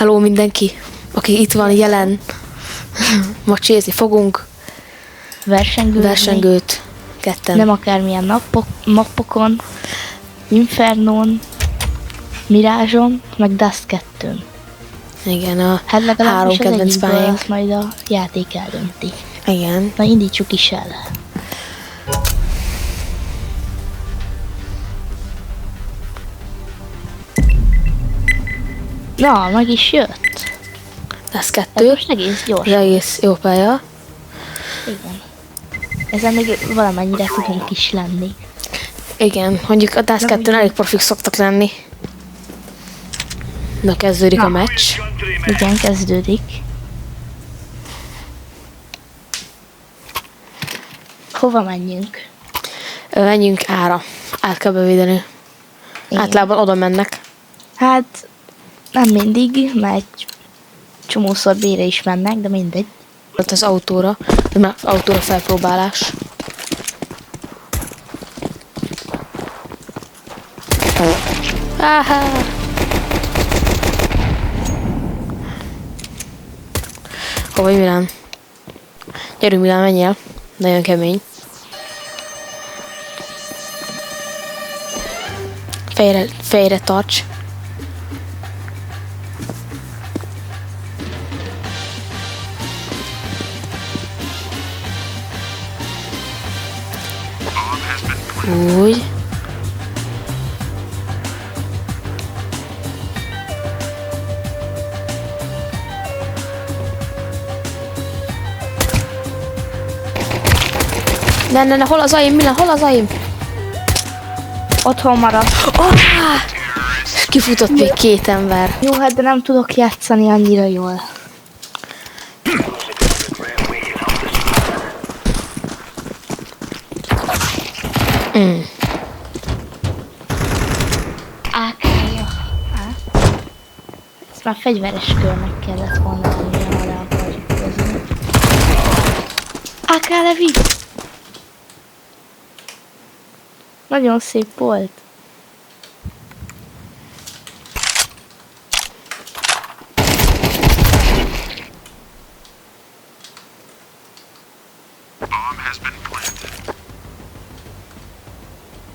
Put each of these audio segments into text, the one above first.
Hello mindenki, aki itt van jelen. Ma csézni fogunk. Versengőt. Ketten. Nem akármilyen mappokon, Infernón, Mirázson, meg Dust 2-n. Igen, a Hát legalábbis három az kedvenc egyikből pályánk. azt majd a játék eldönti. Igen. Na indítsuk is el. Na, meg is jött. Ez Ez 2. most egész gyors. Egész jó pálya. Igen. Ezen még valamennyire tudunk is lenni. Igen, mondjuk a DAS 2-n elég profik szoktak lenni. Na, kezdődik a meccs. Igen, kezdődik. Hova menjünk? Menjünk ára. Át kell bevédeni. Igen. Általában oda mennek. Hát nem mindig, mert egy csomószor bére is mennek, de mindegy. Ott az autóra. Mert az autóra felpróbálás. Áhá! Hova Milán? Gyerünk Milán, menjél. Nagyon kemény. Fejre tarts. Úgy. Ne, hol az aim, Milán, hol az aim? Otthon marad. Kifutott még 2 ember. Jó, hát de nem tudok játszani annyira jól. AK-ja. Ezt már fegyveres körnek kellett volna lennie, ha le akarjuk hozni. AK Levi! Nagyon szép volt.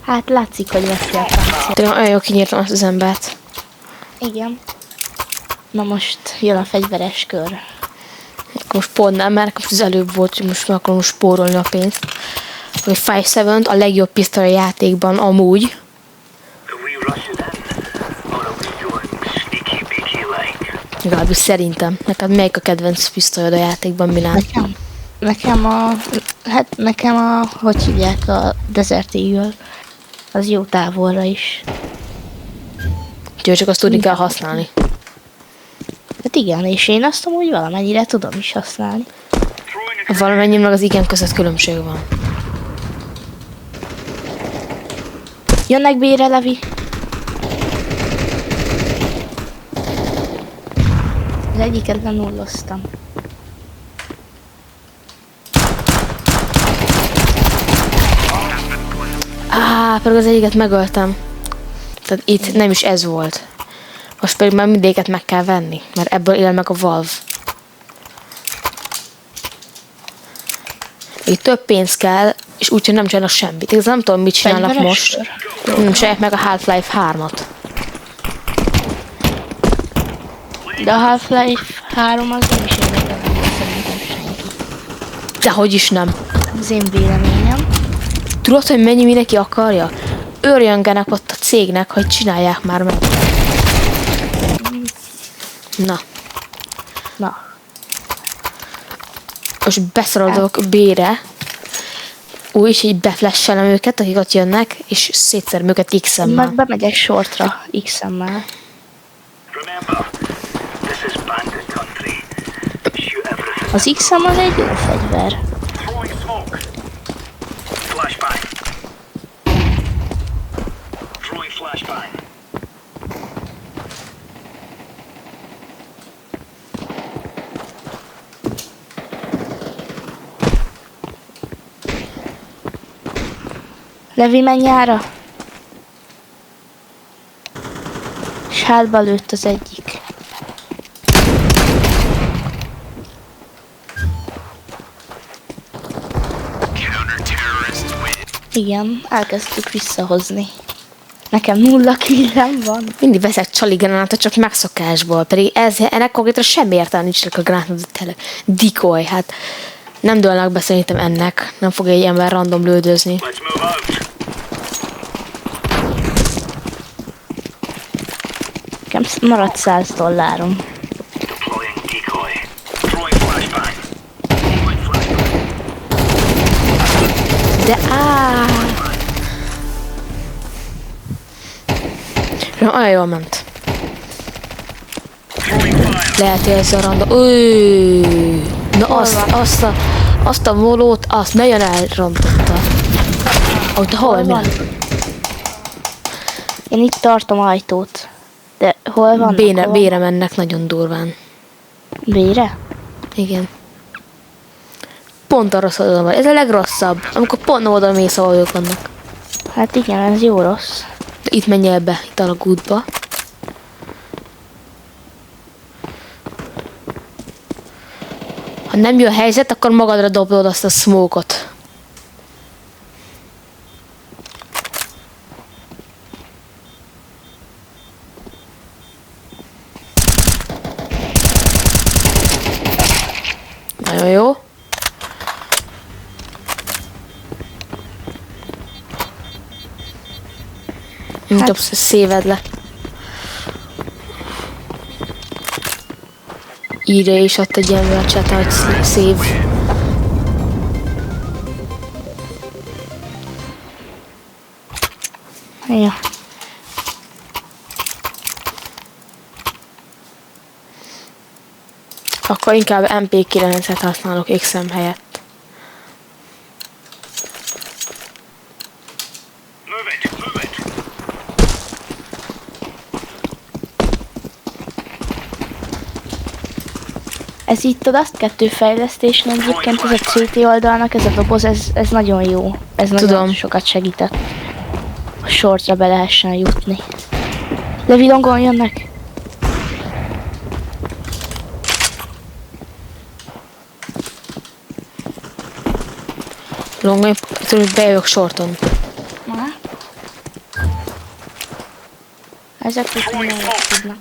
Hát látszik, hogy veszi a páncél. De olyan jó kinyírtam azt az embert. Igen. Na most jön a fegyveres kör. Most pont nem, mert most az előbb volt, hogy most meg akarom spórolni a pénzt. Hogy 5-7 a legjobb pisztoly a játékban amúgy. Legalábbis szerintem. Neked melyik a kedvenc pisztolyod a játékban, Milán? Nekem a, hogy hívják, a Desert Eagle. Az jó távolra is. Úgyhogy csak azt tudni kell használni. Hát igen, és én azt amúgy valamennyire tudom is használni. Valamennyi meg az igen között különbség van. Jönnek bére, Levi. Az egyiket lenulloztam. Pedig az egyiket megöltem. Tehát itt nem is ez volt. Most pedig már mindéket meg kell venni, mert ebből él meg a Valve. Itt több pénz kell, és úgyhogy nem csinálnak semmit. Igaz, nem tudom, mit csinálnak Fegyveres most. Nem csinálják meg a Half-Life 3-at. De a Half-Life 3 az nem is érdekel szerintem senki. Dehogy is nem. Az én véleményem. Tudod, hogy mennyi mindenki akarja? Örjöngenek ott a cégnek, hogy csinálják már meg. Na. Most beszaladok B-re. Úgy, hogy beflashelem őket, akik ott jönnek, és szétszerem őket X-emmel. Meg bemegyek shortra X-emmel. Az X-em az egy jó fegyver. Levi, menj ára! És hátba lőtt az egyik. Igen, elkezdtük visszahozni. Nekem 0 killem van. Mindig veszek csali gránátot, csak megszokásból. Pedig ennek konkrétan semmi értelme nincs a gránátot, tényleg. Decoy, hát nem dőlnek be szerintem ennek. Nem fog egy ember random lődözni. Nekem maradt $100. De olyan jól ment. Lehet, hogy ez a random. Na azt a molót, azt nagyon elrontotta. Ott hol mi? Én itt tartom ajtót. De hol van? B-re mennek nagyon durván. B-re? Igen. Pont a rossz oldalon van. Ez a legrosszabb. Amikor pont oldal mész, ahol ők vannak. Hát igen, ez jó rossz. De itt menjél be, itt a gútba. Ha nem jön a helyzet, akkor magadra dobod azt a smoke-ot. Nagyon jó. Dobsz, széved le. Írja is ott egy ember a chat, hogy szév. Ja. Akkor inkább MP9-et használok XM helyett. Ez itt a Dust 2 fejlesztésnek egyébként ez a CT oldalnak, ez a doboz, ez nagyon jó. Ez nagyon Tudom. sokat segített. A shortra be lehessen jutni. Levilongon jönnek. Longon, tudom, hogy bejövök shorton. Ezek is nagyon tudnak.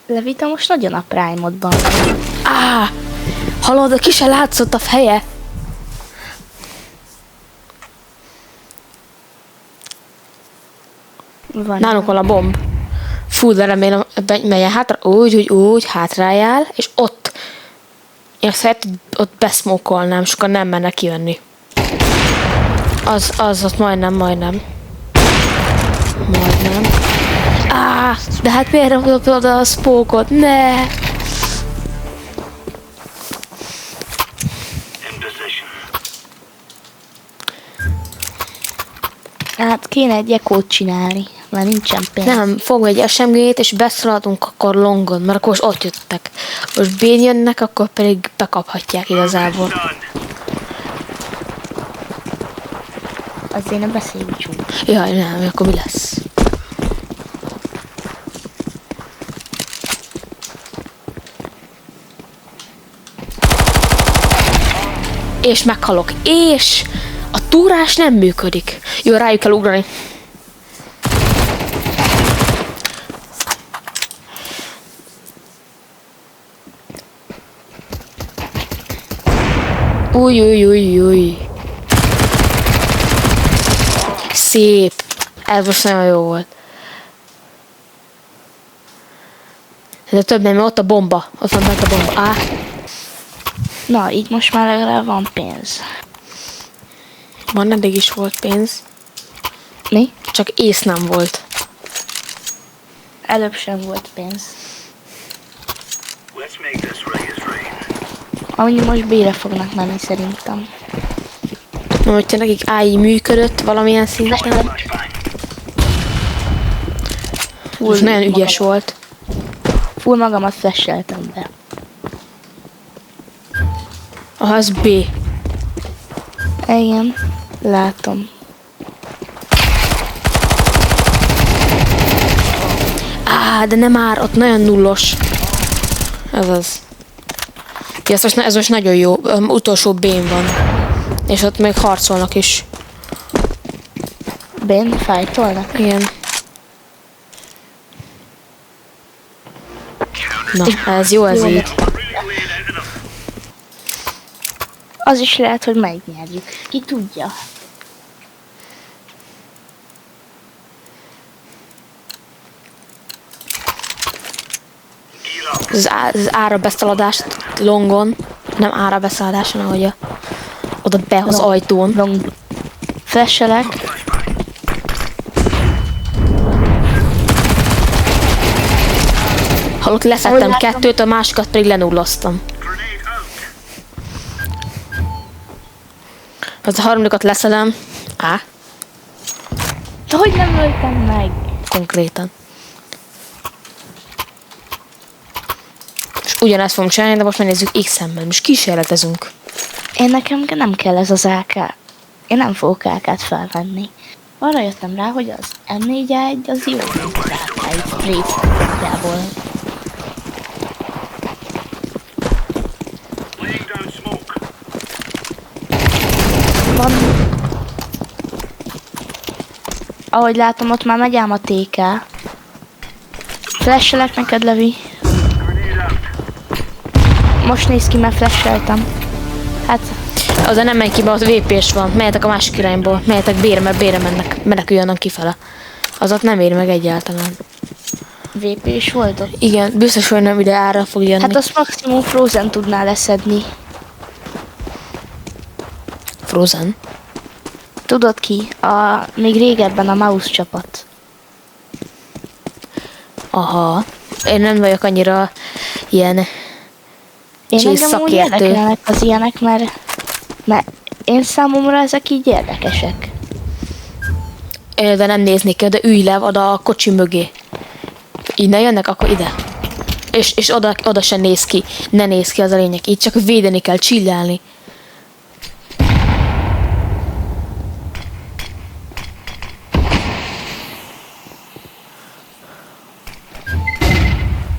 Levita most nagyon a Prime-odban van. Hallod, a ki se látszott a feje. Van. Nálunk van a bomb. Fú, de remélem, megyen hátra, úgy hátrájál, és ott. Én azt helyett, ott beszmokolnám, és akkor nem menne kijönni. Az ott majdnem. De hát miért rakod oda a spókot? Ne! Hát kéne egy ekót csinálni, mert nincsen pénz. Nem, fogom egy SMG-t, és beszaladunk akkor longon, mert akkor most ott jöttek. Most B-n jönnek, akkor pedig bekaphatják igazából. Azért ne beszélj csúcs. Jaj, nem, akkor mi lesz? És meghalok. És a túrás nem működik. Jó, rájuk kell ugrani. Új. Szép. Ez most nagyon jó volt. De több nem, ott a bomba. Ott van bent a bomba. Na, így most már legalább van pénz. Van, eddig is volt pénz. Mi? Csak ész nem volt. Előbb sem volt pénz. Amúgy most B-re fognak menni szerintem. Na, hogyha nekik AI működött valamilyen szinten. Ez nagyon ügyes volt. Full magamat flasheltem be. Aha, ez B. Igen, látom. de nem már, ott nagyon nullos. Ez az. Ja, ez most nagyon jó. Utolsó B-n van. És ott még harcolnak is. Ben fájtolnak. Igen. Na, ez jó, ez így. Az is lehet, hogy megnyerjük. Ki tudja. Az árabeszaladást longon. Nem árabeszaladást, hanem hogy oda be az ajtón. Long. Flashelek. Hallott, leszettem Ahogy látom. 2-t, a másikat pedig lenullaztam. Az a harmadikat leszedem. De hogy nem öltem meg? Konkrétan. És ugyanezt fogunk csinálni, de most megnézzük X-emben. Most kísérletezünk. Nekem nem kell ez az AK. Én nem fogok AK-t felvenni. Arra jöttem rá, hogy az M4A1 az jó, mint az AK egy straight-jából. Van. Ahogy látom, ott már megy ám a TK. Flashelek neked, Levi. Most néz ki, mert flasheltem. Hát, Az nem megy ki, mert ott VP-s van. Mehetek a másik irányból. Mehetek B-re, mert B-re meneküljenek kifele. Az ott nem ér meg egyáltalán. VP is volt ott. Igen, biztos, hogy nem ide ára fog jönni. Hát azt maximum Frozen tudná leszedni. Frozen. Tudod ki? Még régebben a Mouse csapat. Aha. Én nem vagyok annyira ilyen Én engem úgy szakértő. érdekelnek az ilyenek, mert én számomra ezek így érdekesek. De nem néznék kell, de ülj le oda a kocsi mögé. Innen jönnek, akkor ide. És oda se néz ki. Ne néz ki, az a lényeg. Így csak védeni kell, csillálni.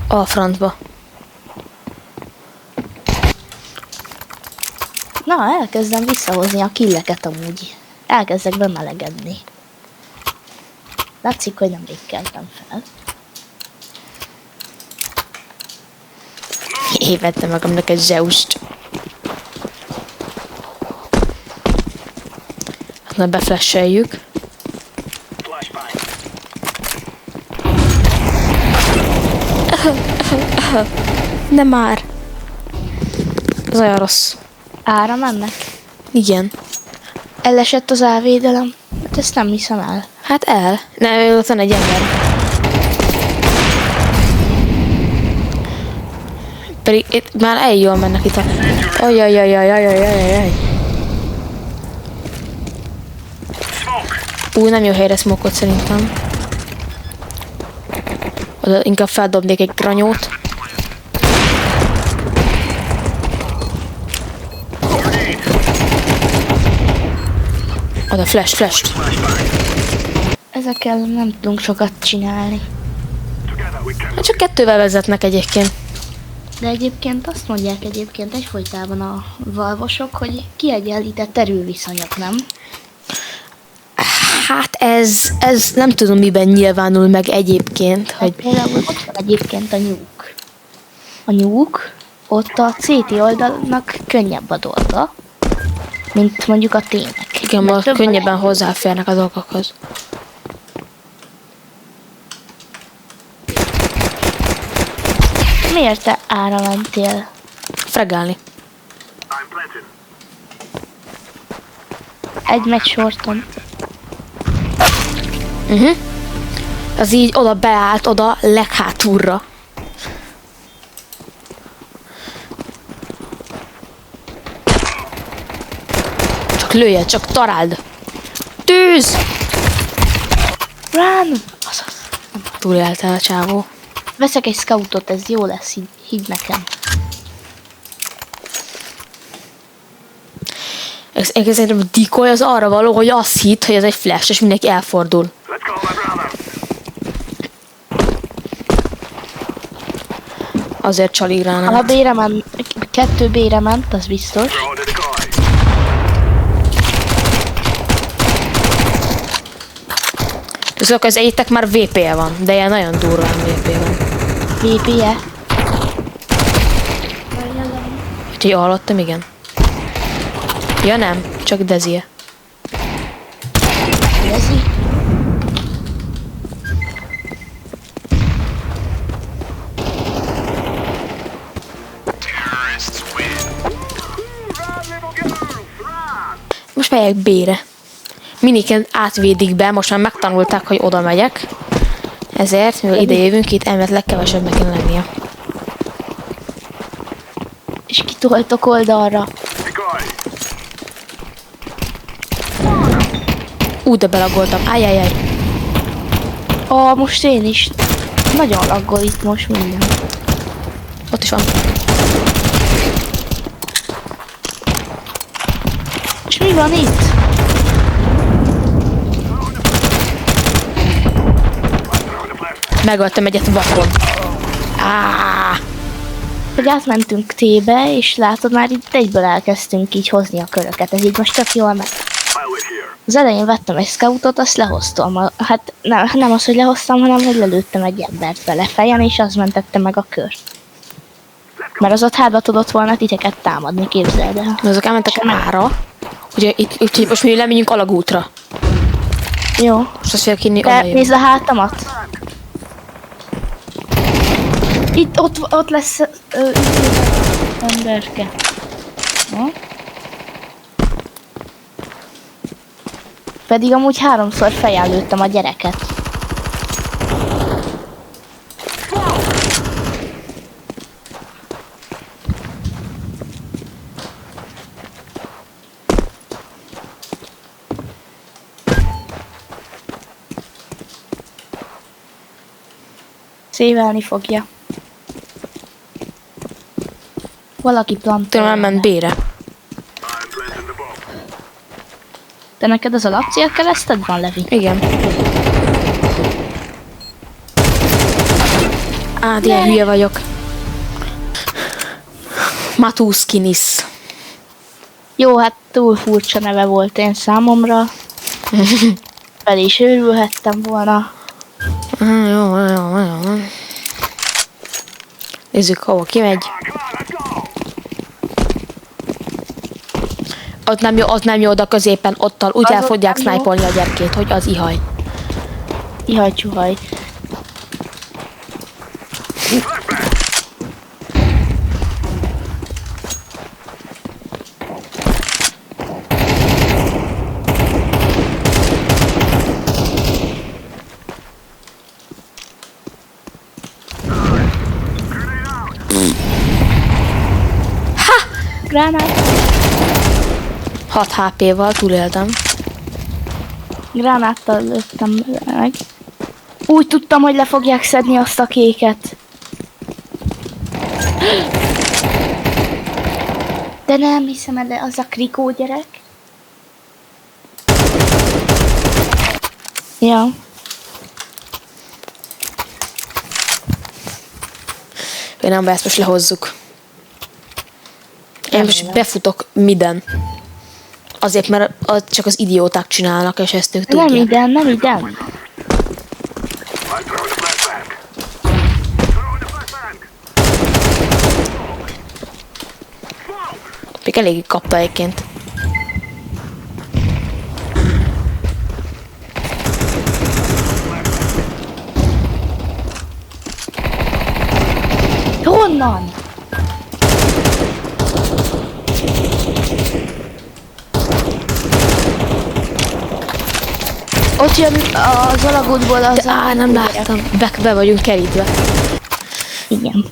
A francba. Na, elkezdem visszahozni a killeket amúgy. Elkezdek bemelegedni. Látszik, hogy nemrég keltem fel. Én vettem magamnak egy Zeust. Na, beflasheljük. Nem már. Ez olyan rossz. Ára mennek. Igen. Elesett az elvédelem. Hát ezt nem hiszem el. Hát el. Ne, ott van egy ember. Pedig itt már eljól mennek itt a... Ajajajajajajajajaj. Nem jó helyre smokot szerintem. Oda inkább feldobnék egy granyót. Oda flash. Ezekkel nem tudunk sokat csinálni. Hát csak 2-vel vezetnek egyébként. De egyébként azt mondják egyfolytában a valvosok, hogy kiegyenlített erőviszonyok, nem? Hát ez nem tudom miben nyilvánul meg egyébként, hogy... Például ott van egyébként a nyúk. A nyúk, ott a CT oldalnak könnyebb a dolga, mint mondjuk a T-nek. Igen, Mert ma több a könnyebben lehetőség. hozzáférnek a dolgokhoz. Miért te ára mentél? Fregálni. Egy meccs sorton. Az így oda beállt, oda leghátulra. Csak lője, csak taráld. Tűz! Run! Azaz. Túlélte a csávó. Veszek egy scoutot, ez jó lesz, hidd nekem. Én szerintem a decoy az arra való, hogy azt hitt, hogy ez egy flash, és mindenki elfordul. Azért csali A gránát. B-re ment, 2 B-re ment, az biztos. Szóval az egyiknek már VP-je van, de ilyen nagyon durván VP van. VP-je. Úgyhogy hallottam, igen. Ja nem, csak Dezie. Érzi? Most megyek B-re. Miniken átvédik be, most már megtanulták, hogy oda megyek. Ezért, mivel ide jövünk, itt emiatt legkevesebbnek kell lennie. És kitoltok oldalra. De belagoltam. Ájjájjáj. Most én is. Nagyon laggol itt most minden. Ott is van. És mi van itt? Megöltem egyet vakon. Hogy átmentünk T-be, és látod, már itt egyből elkezdtünk így hozni a köröket. Ez így most csak jól meg. Az elején vettem egy scoutot, azt lehoztam. Hát nem az, hogy lehoztam, hanem hogy lelőttem egy embert vele fejen, és az mentette meg a kör. Mert az ott hátba tudott volna titeket támadni, képzeld el. Azok elmentek ára. Ugye itt most mi lemegyünk alagútra. Jó. Most azt fogja kinni, De oda jövünk. nézd a hátamat. Itt, ott lesz emberke. Ha? Pedig amúgy 3-szor fejjel lőttem a gyereket. Szévelni fogja. Valaki plantol. Tőlem elment B-re. De neked az alapcél kereszted van, Levi? Igen. Ilyen hülye vagyok. Matuskinis. Jó, hát túl furcsa neve volt én számomra. Fel is őrülhettem volna. Jó. Nézzük, hova kimegy. Ott nem jó oda középen, ottal úgy el ott fogják nem jó. sniperni a gyerkét, hogy az ihaj. Ihaj csuhaj. Gránát. 6 HP-val túléltem. Gránáttal lőttem meg. Úgy tudtam, hogy le fogják szedni azt a kéket. De nem hiszem el, az a krikó gyerek. Ja. Én nem, ezt most lehozzuk. Én most befutok miden. Azért, mert csak az idióták csinálnak, és ezt ők Nem tudják. ide, nem ide. Még eléggé kapta egyébként. Honnan? Ott jön az alagútból az... Nem láttam. Be vagyunk kerítve. Igen.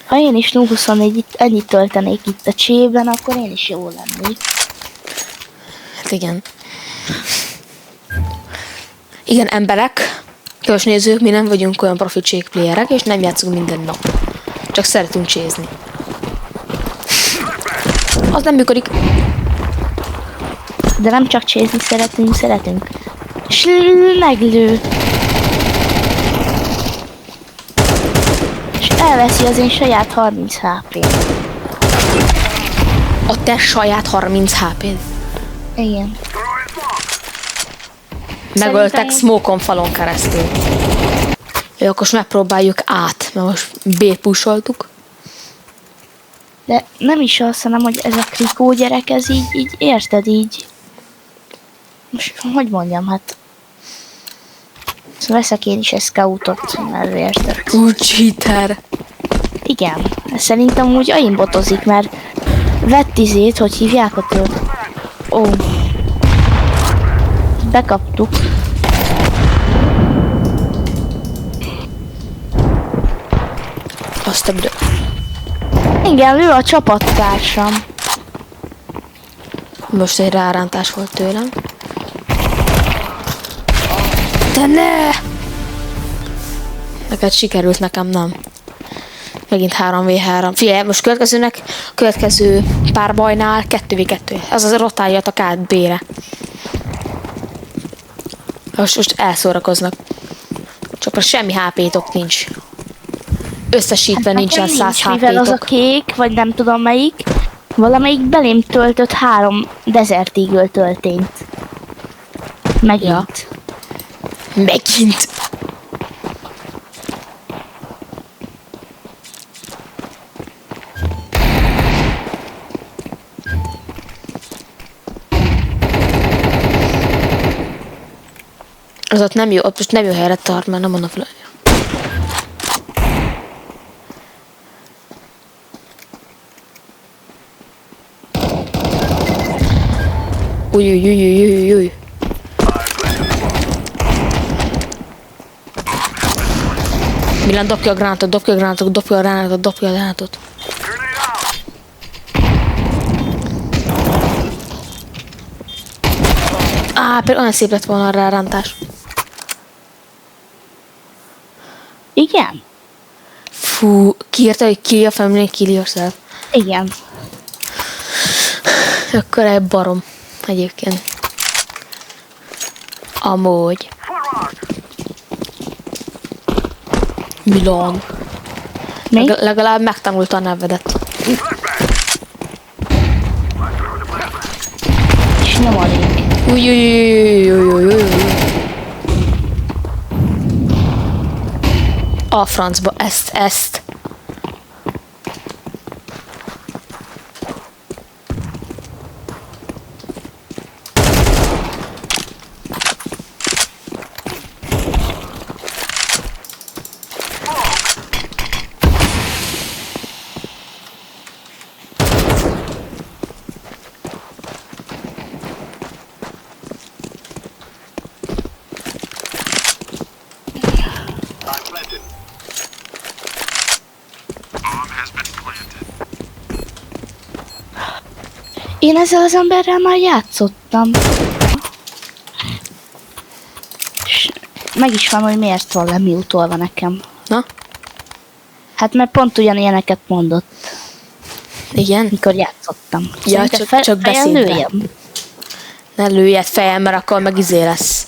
Ha én is 0-24 itt ennyit töltenék itt a csében, akkor én is jó lennék. Hát igen. Igen, emberek, kedves nézők, mi nem vagyunk olyan profi playerek, és nem játszunk minden nap. Csak szeretünk csézni. Az nem működik. De nem csak csézni szeretünk. És meglő. És elveszi az én saját 30 HP-t. A te saját 30 HP-d. Igen. Megöltek Szerintem- smoke-on falon keresztül. Jó, akkor most megpróbáljuk át, mert most B-pusoltuk. De nem is az, hanem, hogy ez a Krikó gyerek, ez így érted, így. Most, hogy mondjam, hát. Veszek én is egy scoutot, mert érted. Cheater. Igen, szerintem úgy aimbotozik, mert vett izét, hogy hívják ott őt. Ó. Bekaptuk. Azt a bdő. Igen, ő a csapattársam. Most egy rárántás volt tőlem. De ne! Neked sikerült, nekem nem. Megint 3v3. Figyelj, most következő pár bajnál 2v2. Az rotáljatok át B-re. Most elszórakoznak. Csak a semmi HP-tok nincs. Összesítve nincsen Nekem 100 nincs, mivel az a HP-tok. kék, vagy nem tudom melyik, valamelyik belém töltött 3 Desert Eagle töltényt. Megint. Megint. Az ott nem jó, ott most nem jó helyre tart, mert nem mondom fel. Új. Milan, dobja a gránátot. Például olyan szép lett volna a rárántás. Igen? Fú, kiírta, hogy kill your family, kill yourself. Igen. Akkor egy barom egyébként. Amúgy. Milan. Mi? Legalább megtanulta a nevedet. És nyomodik. Új. A francba, ezt. Én ezzel az emberrel már játszottam. És meg is van, hogy miért van lemiutolva nekem. Na? Hát mert pont ugyanilyeneket mondott, Igen? mikor játszottam. Ja, Szerintem csak fejen beszéd be. lőjem. Ne lőjed fejem, mert akkor meg izé lesz.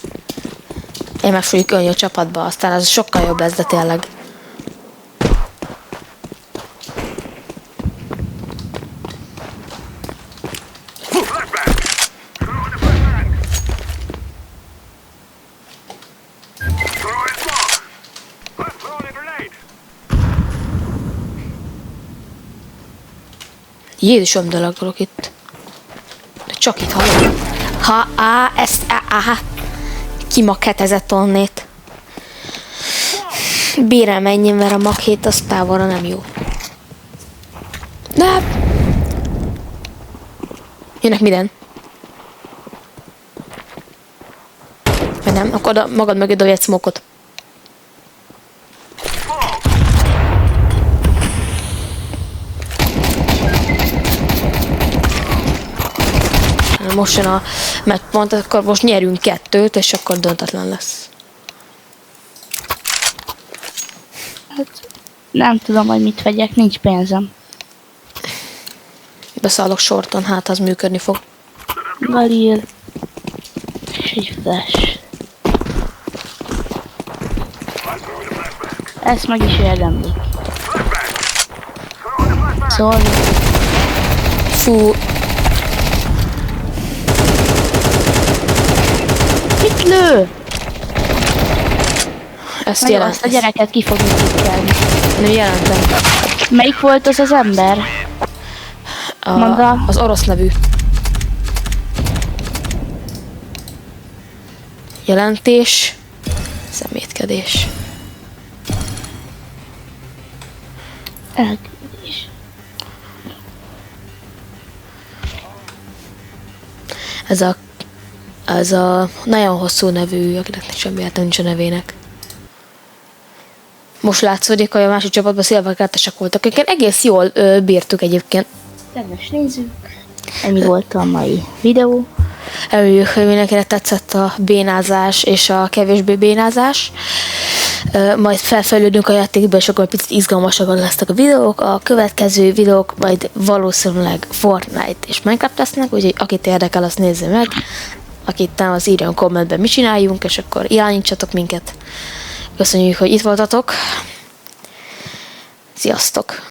Én meg fogjuk ölni a csapatba, aztán az sokkal jobb lesz, de tényleg. Jézusom, delagolok itt. De csak itt hallom. Kimakhetezett onnét. Bére menjen, mert a maghét az távolra nem jó. De... Jönnek minden. Vagy nem? Akkor oda, magad mögé dobj egy smokot. Most jön a matchpont, akkor most nyerünk 2-t, és akkor döntetlen lesz. Hát, nem tudom, hogy mit vegyek, nincs pénzem. Beszállok shorton, hát az működni fog. Galil. És egy flash. Ezt meg is érdemlik. Szóval Fú, mit lő? ezt Nagyon jelent. azt a gyereket ki fogjuk kikkelni. Nem jelentem. Melyik volt az az ember? Maga? Az orosz nevű. Jelentés. Szemétkedés. Elküldés. Ez a nagyon hosszú nevű, akinek semmi értelme nincs a nevének. Most látszódik, hogy a másik csapatban szélvakártesek voltak, akiket egész jól bírtuk egyébként. Kedves nézők, ennyi volt a mai videó. Reméljük, hogy mindenkinek tetszett a bénázás és a kevésbé bénázás. Majd felfejlődünk a játékba, és akkor egy picit izgalmasabbak lesznek a videók. A következő videók majd valószínűleg Fortnite és Minecraft lesznek, úgyhogy akit érdekel, azt nézze meg. Akit nem, az írjon kommentben, mit csináljunk, és akkor irányítsatok minket. Köszönjük, hogy itt voltatok. Sziasztok!